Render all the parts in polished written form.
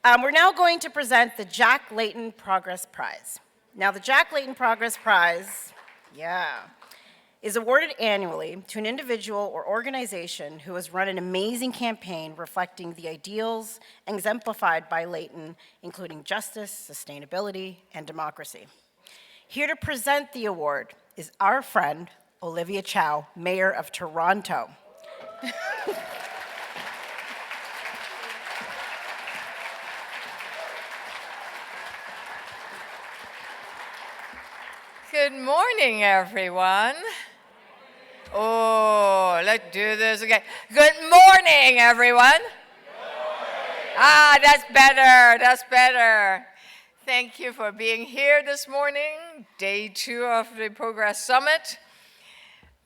We're now going to present the Jack Layton Progress Prize. Now, the Jack Layton Progress Prize, is awarded annually to an individual or organization who has run an amazing campaign reflecting the ideals exemplified by Layton, including justice, sustainability, and democracy. Here to present the award is our friend, Olivia Chow, Mayor of Toronto. Good morning, everyone. Oh, let's do this again. Good morning, everyone. Good morning. That's better. Thank you for being here this morning, day 2 of the Progress Summit.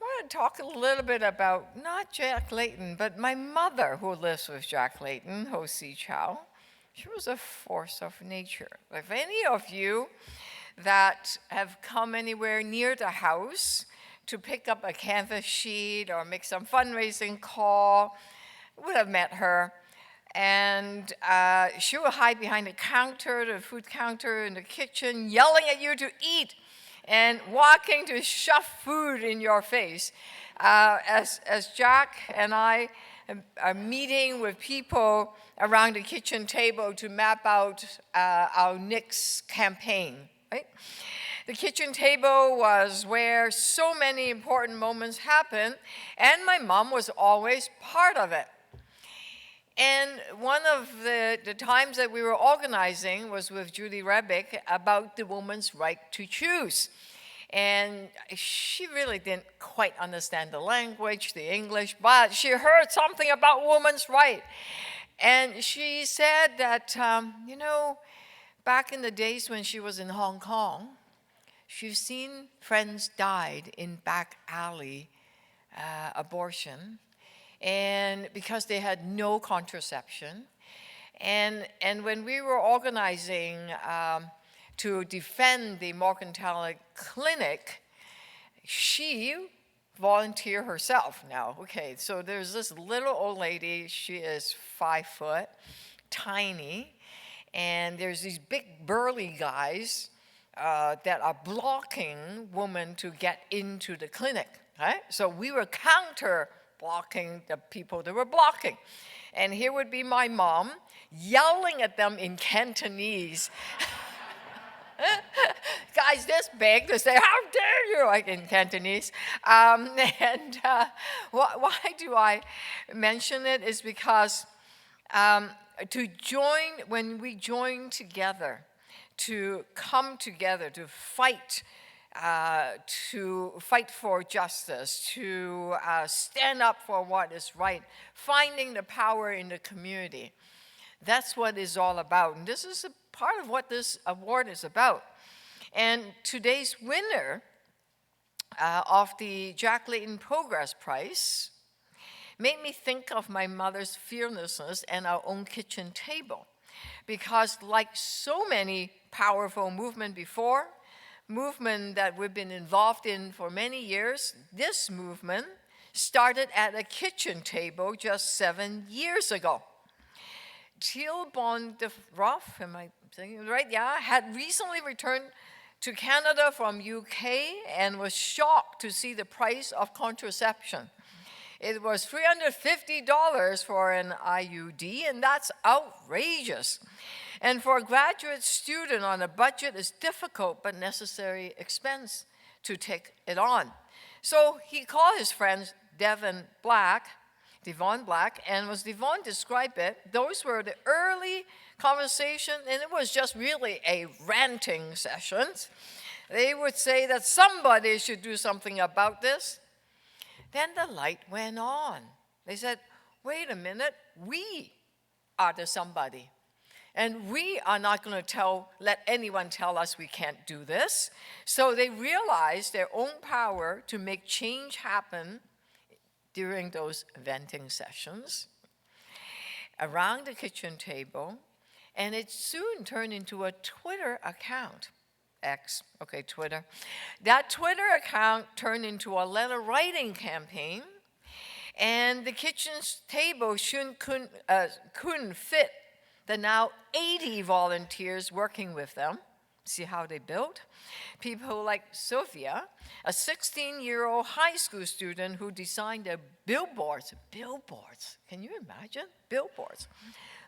I want to talk a little bit about not Jack Layton, but my mother who lives with Jack Layton, Ho-Si Chow. She was a force of nature. If any of you that have come anywhere near the house to pick up a canvas sheet or make some fundraising call, would have met her. And she would hide behind the food counter in the kitchen, yelling at you to eat and walking to shove food in your face. As Jack and I are meeting with people around the kitchen table to map out our next campaign. Right? The kitchen table was where so many important moments happened, and my mom was always part of it. And one of the times that we were organizing was with Judy Rebick about the woman's right to choose. And she really didn't quite understand the language, the English, but she heard something about women's right. And she said that, back in the days when she was in Hong Kong, she's seen friends died in back alley abortion, and because they had no contraception. And when we were organizing to defend the Morgentaler Clinic, she volunteered herself now. Okay, so there's this little old lady, she is 5 foot, tiny, and there's these big burly guys that are blocking women to get into the clinic, right? So we were counter-blocking the people that were blocking. And here would be my mom yelling at them in Cantonese. Guys this big to say, how dare you, like in Cantonese. Why do I mention it is because when we join together, to come together, to fight for justice, to stand up for what is right, finding the power in the community. That's what it's all about. And this is a part of what this award is about. And today's winner of the Jack Layton Progress Prize made me think of my mother's fearlessness and our own kitchen table. Because like so many powerful movements before, movement that we've been involved in for many years, this movement started at a kitchen table just 7 years ago. Teal Bond de Roth, am I saying it right? Yeah, had recently returned to Canada from UK and was shocked to see the price of contraception. It was $350 for an IUD, and that's outrageous. And for a graduate student on a budget, it's difficult but necessary expense to take it on. So he called his friends Devon Black, and as Devon described it, those were the early conversation, and it was just really a ranting sessions. They would say that somebody should do something about this. Then the light went on. They said, wait a minute, we are the somebody. And we are not going to let anyone tell us we can't do this. So they realized their own power to make change happen during those venting sessions around the kitchen table. And it soon turned into a Twitter account. X, okay, Twitter. That Twitter account turned into a letter writing campaign, and the kitchen table couldn't fit the now 80 volunteers working with them. See how they built? People like Sophia, a 16-year-old high school student who designed the billboards. Billboards, can you imagine? Billboards.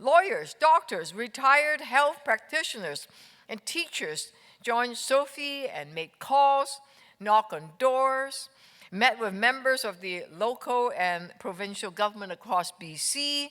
Lawyers, doctors, retired health practitioners, and teachers joined Sophie and made calls, knocked on doors, met with members of the local and provincial government across BC.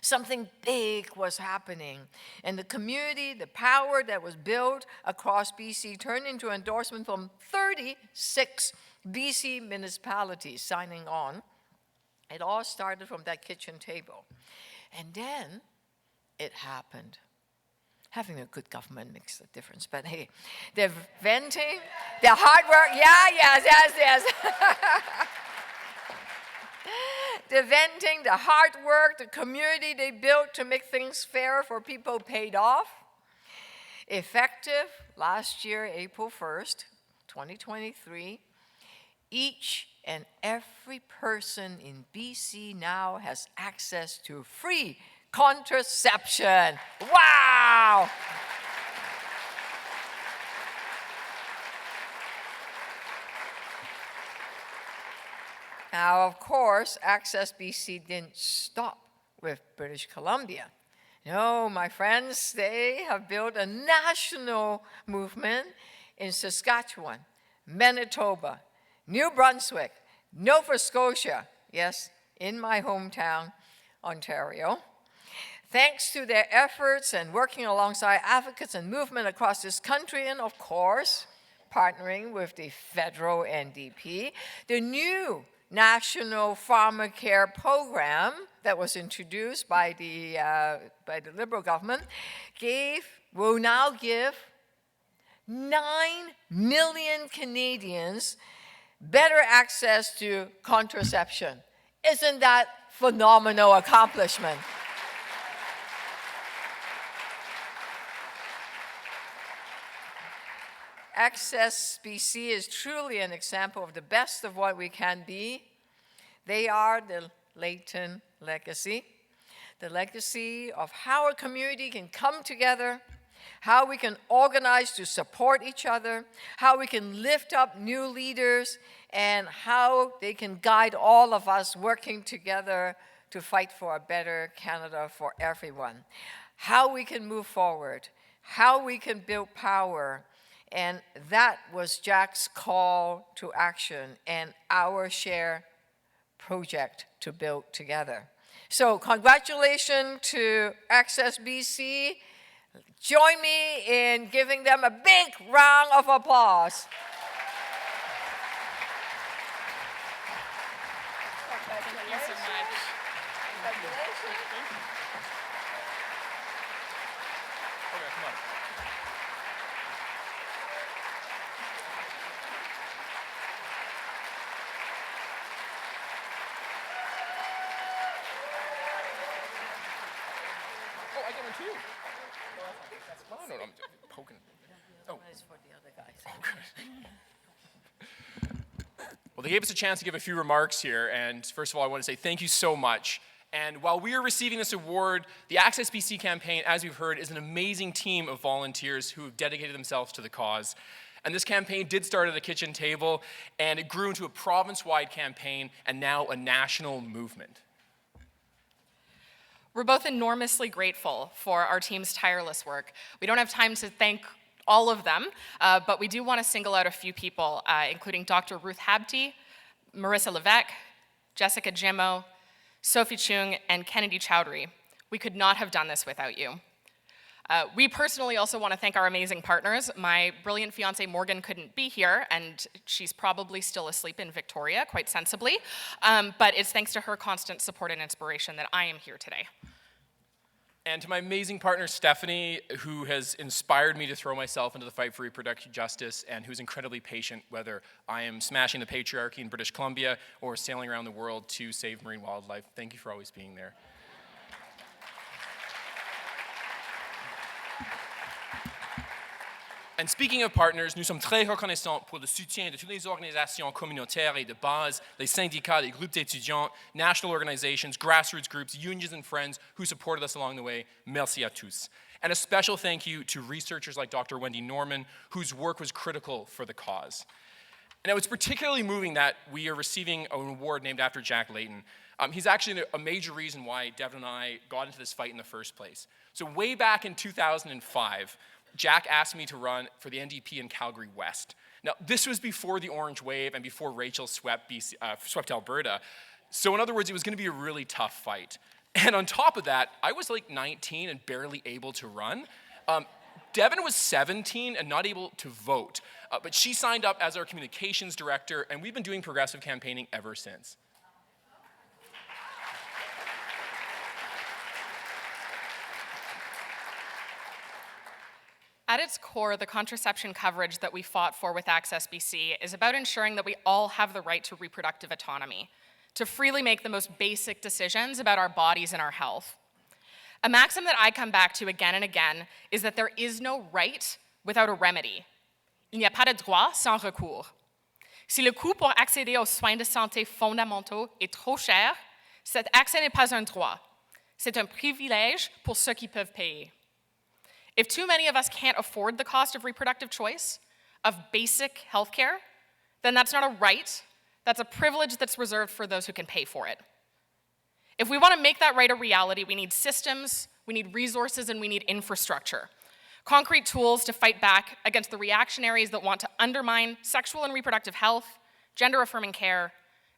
Something big was happening. And the community, the power that was built across BC turned into endorsement from 36 BC municipalities signing on. It all started from that kitchen table. And then it happened. Having a good government makes a difference. But hey, the venting, the hard work, yes. The venting, the hard work, the community they built to make things fair for people paid off. Effective last year, April 1st, 2023, each and every person in BC now has access to free contraception. Wow! Now, of course, Access BC didn't stop with British Columbia. No, my friends, they have built a national movement in Saskatchewan, Manitoba, New Brunswick, Nova Scotia, yes, in my hometown, Ontario. Thanks to their efforts and working alongside advocates and movement across this country, and of course, partnering with the federal NDP, the new National Farmer Care Program that was introduced by the Liberal government will now give 9 million Canadians better access to contraception. Isn't that phenomenal accomplishment? Access BC is truly an example of the best of what we can be. They are the Layton legacy, the legacy of how a community can come together, how we can organize to support each other, how we can lift up new leaders, and how they can guide all of us working together to fight for a better Canada for everyone. How we can move forward, how we can build power. And that was Jack's call to action and our share project to build together. So congratulations to Access BC. Join me in giving them a big round of applause. Thank you so much. Congratulations. Okay, come on. Oh, I get one too. That's fine. No, I'm poking. Oh. It's for the other guys. Well, they gave us a chance to give a few remarks here, and first of all, I want to say thank you so much. And while we are receiving this award, the Access BC campaign, as we've heard, is an amazing team of volunteers who have dedicated themselves to the cause. And this campaign did start at the kitchen table, and it grew into a province-wide campaign, and now a national movement. We're both enormously grateful for our team's tireless work. We don't have time to thank all of them, but we do want to single out a few people, including Dr. Ruth Habty, Marissa Levesque, Jessica Jimmo, Sophie Chung, and Kennedy Chowdhury. We could not have done this without you. We personally also want to thank our amazing partners. My brilliant fiance Morgan couldn't be here, and she's probably still asleep in Victoria, quite sensibly, but it's thanks to her constant support and inspiration that I am here today. And to my amazing partner, Stephanie, who has inspired me to throw myself into the fight for reproductive justice and who's incredibly patient, whether I am smashing the patriarchy in British Columbia or sailing around the world to save marine wildlife. Thank you for always being there. And speaking of partners, nous sommes très reconnaissants pour le soutien de toutes les organisations communautaires et de base, les syndicats, les groupes d'étudiants, national organizations, grassroots groups, unions and friends who supported us along the way. Merci à tous. And a special thank you to researchers like Dr. Wendy Norman, whose work was critical for the cause. Now, it's particularly moving that we are receiving an award named after Jack Layton. He's actually a major reason why Devin and I got into this fight in the first place. So way back in 2005, Jack asked me to run for the NDP in Calgary West. Now, this was before the Orange Wave and before Rachel swept Alberta. So in other words, it was going to be a really tough fight. And on top of that, I was like 19 and barely able to run. Devin was 17 and not able to vote, but she signed up as our communications director, and we've been doing progressive campaigning ever since. At its core, the contraception coverage that we fought for with Access BC is about ensuring that we all have the right to reproductive autonomy, to freely make the most basic decisions about our bodies and our health. A maxim that I come back to again and again is that there is no right without a remedy. Il n'y a pas de droit sans recours. Si le coût pour accéder aux soins de santé fondamentaux est trop cher, cet accès n'est pas un droit. C'est un privilège pour ceux qui peuvent payer. If too many of us can't afford the cost of reproductive choice, of basic health care, then that's not a right, that's a privilege that's reserved for those who can pay for it. If we want to make that right a reality, we need systems, we need resources, and we need infrastructure. Concrete tools to fight back against the reactionaries that want to undermine sexual and reproductive health, gender-affirming care,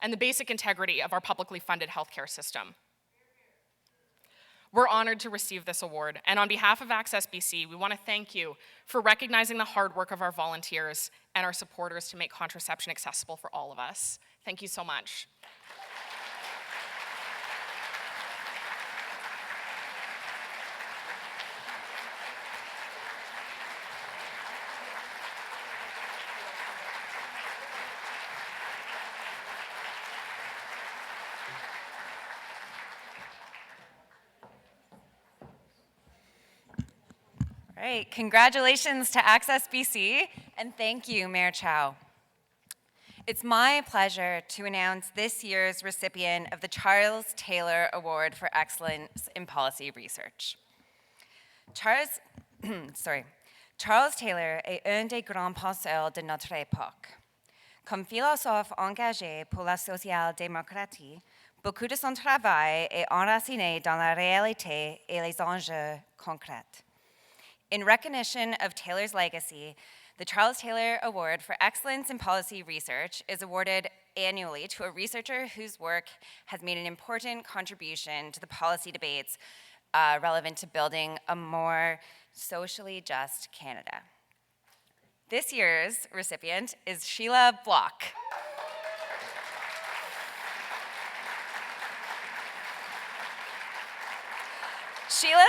and the basic integrity of our publicly funded healthcare system. We're honored to receive this award, and on behalf of Access BC, we want to thank you for recognizing the hard work of our volunteers and our supporters to make contraception accessible for all of us. Thank you so much. All right, congratulations to Access BC, and thank you, Mayor Chow. It's my pleasure to announce this year's recipient of the Charles Taylor Award for Excellence in Policy Research. Charles Taylor est un des grands penseurs de notre époque. Comme philosophe engagé pour la social-démocratie, beaucoup de son travail est enraciné dans la réalité et les enjeux concrets. In recognition of Taylor's legacy, the Charles Taylor Award for Excellence in Policy Research is awarded annually to a researcher whose work has made an important contribution to the policy debates relevant to building a more socially just Canada. This year's recipient is Sheila Block. Sheila,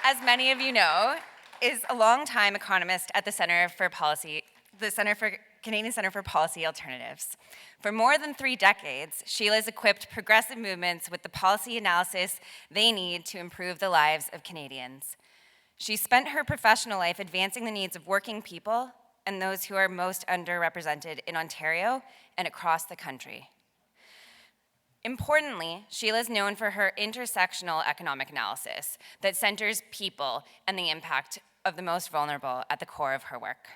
as many of you know, is a longtime economist at the Canadian Centre for Policy Alternatives. For more than 3 decades, Sheila's equipped progressive movements with the policy analysis they need to improve the lives of Canadians. She spent her professional life advancing the needs of working people and those who are most underrepresented in Ontario and across the country. Importantly, Sheila is known for her intersectional economic analysis that centers people and the impact of the most vulnerable at the core of her work.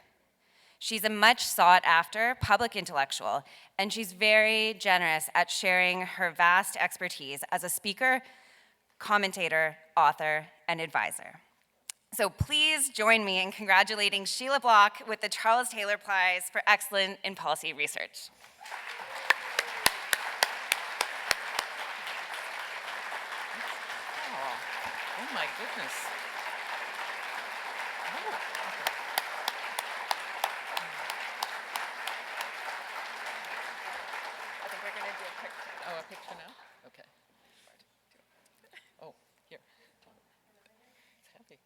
She's a much sought after public intellectual, and she's very generous at sharing her vast expertise as a speaker, commentator, author, and advisor. So please join me in congratulating Sheila Block with the Charles Taylor Prize for Excellence in Policy Research. Oh my goodness. Oh, okay. I think we're going to do a picture. Oh, a picture now? Okay. Oh, here. It's heavy.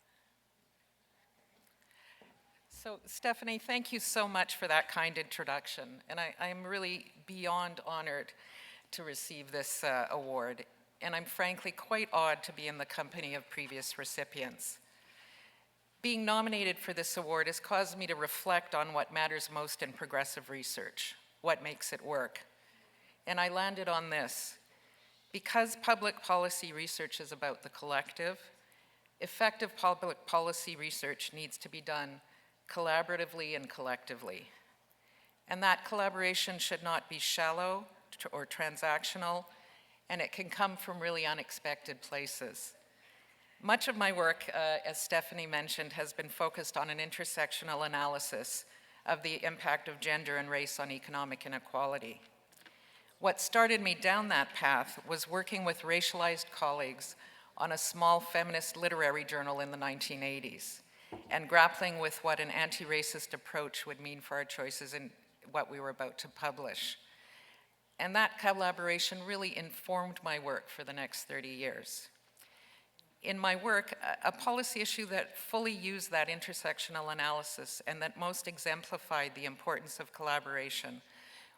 So, Stephanie, thank you so much for that kind introduction. And I'm really beyond honored to receive this award. And I'm frankly quite awed to be in the company of previous recipients. Being nominated for this award has caused me to reflect on what matters most in progressive research, what makes it work. And I landed on this. Because public policy research is about the collective, effective public policy research needs to be done collaboratively and collectively. And that collaboration should not be shallow or transactional, and it can come from really unexpected places. Much of my work, as Stephanie mentioned, has been focused on an intersectional analysis of the impact of gender and race on economic inequality. What started me down that path was working with racialized colleagues on a small feminist literary journal in the 1980s and grappling with what an anti-racist approach would mean for our choices in what we were about to publish. And that collaboration really informed my work for the next 30 years. In my work, a policy issue that fully used that intersectional analysis and that most exemplified the importance of collaboration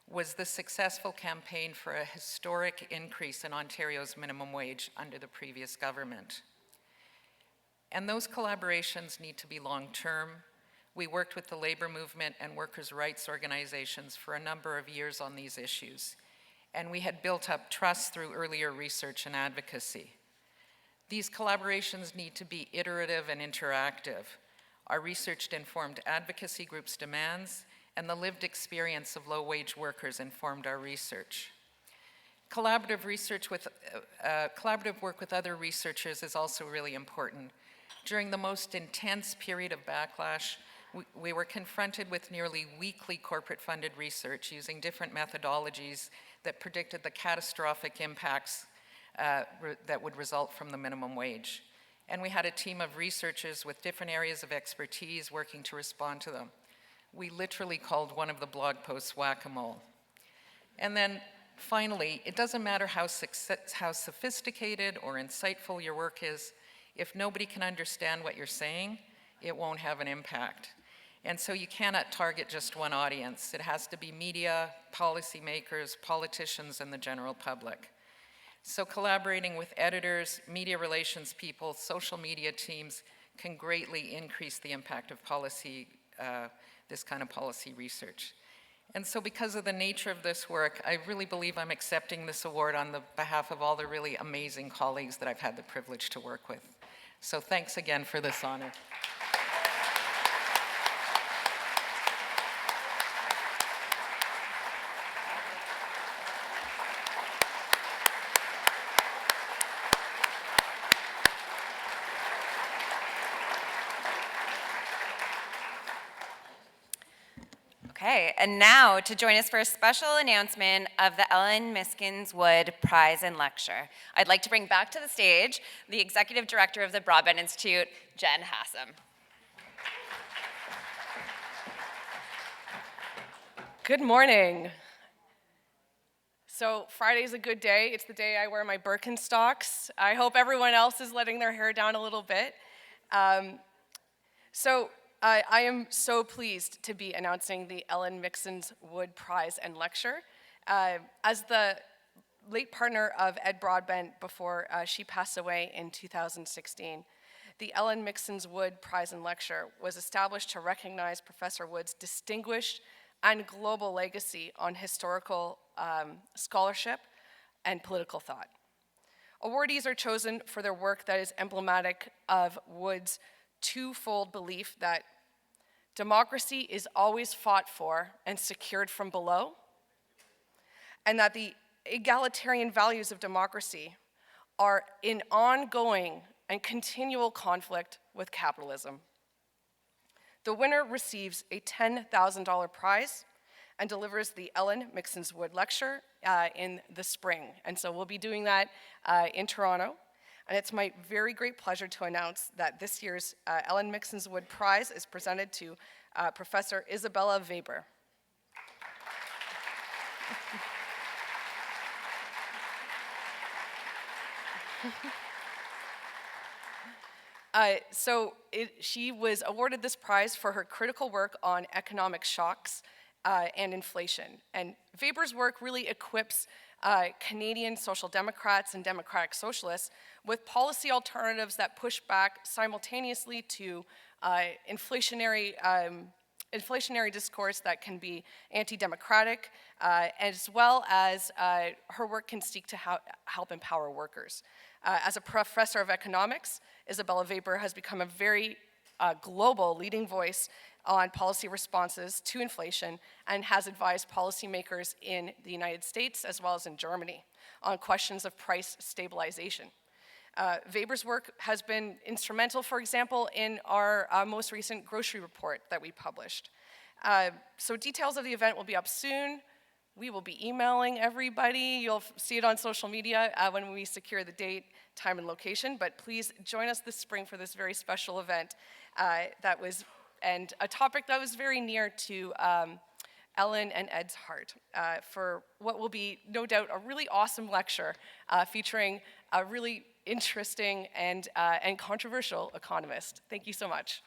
was the successful campaign for a historic increase in Ontario's minimum wage under the previous government. And those collaborations need to be long-term. We worked with the labor movement and workers' rights organizations for a number of years on these issues, and we had built up trust through earlier research and advocacy. These collaborations need to be iterative and interactive. Our research-informed advocacy groups' demands and the lived experience of low-wage workers informed our research. Collaborative work with other researchers is also really important. During the most intense period of backlash, we were confronted with nearly weekly corporate-funded research using different methodologies that predicted the catastrophic impacts that would result from the minimum wage. And we had a team of researchers with different areas of expertise working to respond to them. We literally called one of the blog posts whack-a-mole. And then finally, it doesn't matter how sophisticated or insightful your work is, if nobody can understand what you're saying, it won't have an impact. And so you cannot target just one audience. It has to be media, policymakers, politicians, and the general public. So collaborating with editors, media relations people, social media teams can greatly increase the impact of policy, this kind of policy research. And so because of the nature of this work, I really believe I'm accepting this award on the behalf of all the really amazing colleagues that I've had the privilege to work with. So thanks again for this honor. Okay, and now to join us for a special announcement of the Ellen Meiksins Wood Prize and Lecture, I'd like to bring back to the stage the Executive Director of the Broadbent Institute, Jen Hassum. Good morning. So Friday's a good day. It's the day I wear my Birkenstocks. I hope everyone else is letting their hair down a little bit. I am so pleased to be announcing the Ellen Meiksins Wood Prize and Lecture. As the late partner of Ed Broadbent before she passed away in 2016, the Ellen Meiksins Wood Prize and Lecture was established to recognize Professor Wood's distinguished and global legacy on historical scholarship and political thought. Awardees are chosen for their work that is emblematic of Wood's twofold belief that democracy is always fought for and secured from below, and that the egalitarian values of democracy are in ongoing and continual conflict with capitalism. The winner receives a $10,000 prize and delivers the Ellen Meiksins Wood Lecture in the spring. And so we'll be doing that in Toronto. And it's my very great pleasure to announce that this year's Ellen Meiksins Wood Prize is presented to Professor Isabella Weber. She was awarded this prize for her critical work on economic shocks and inflation. And Weber's work really equips Canadian social democrats and democratic socialists with policy alternatives that push back simultaneously to inflationary discourse that can be anti-democratic, as well as her work can seek to help empower workers. As a professor of economics, Isabella Weber has become a very global leading voice on policy responses to inflation and has advised policymakers in the United States as well as in Germany on questions of price stabilization. Weber's work has been instrumental, for example, in our most recent grocery report that we published. So details of the event will be up soon. We will be emailing everybody. You'll see it on social media when we secure the date, time, and location. But please join us this spring for this very special event and a topic that was very near to Ellen and Ed's heart for what will be, no doubt, a really awesome lecture featuring a really interesting and controversial economist. Thank you so much.